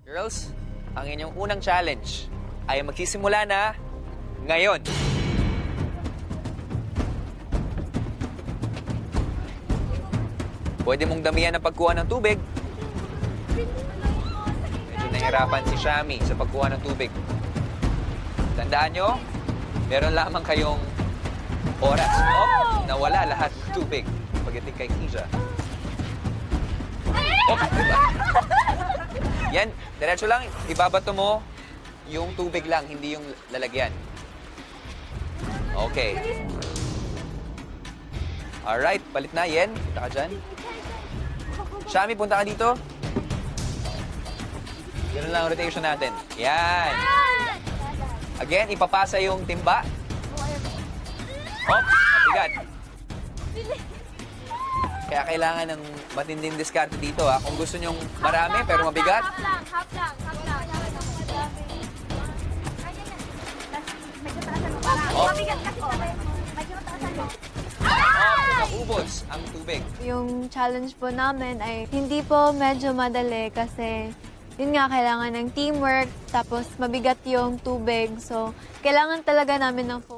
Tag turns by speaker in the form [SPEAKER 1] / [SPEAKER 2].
[SPEAKER 1] Girls, ang inyong unang challenge ay magsisimula na ngayon. Pwede mong damihan ang pagkuha ng tubig. Medyo nahihirapan si Shami sa pagkuha ng tubig. Tandaan nyo, meron lamang kayong oras. Oh, nawala lahat ng tubig. Pagdating kay Kisha. Oh, diba? Yan, diretso lang. Ibabato mo yung tubig lang, hindi yung lalagyan. Okay. Alright, palit na. Yen, punta ka dyan. Shami, punta ka dito. Ganun lang ang rotation natin. Yan. Again, ipapasa yung timba. Oh, mabigat. Kaya kailangan ng matinding diskarte dito, ha. Kung gusto nyong marami pero mabigat.
[SPEAKER 2] Half lang. Medyo taasan mo para.
[SPEAKER 1] Oh.
[SPEAKER 2] Mabigat kasi sabi. Medyo taasan mo.
[SPEAKER 1] Naubos ang tubig.
[SPEAKER 3] Yung challenge po namin ay hindi po medyo madali kasi yun nga, kailangan ng teamwork, tapos mabigat yung tubig. So, kailangan talaga namin ng focus.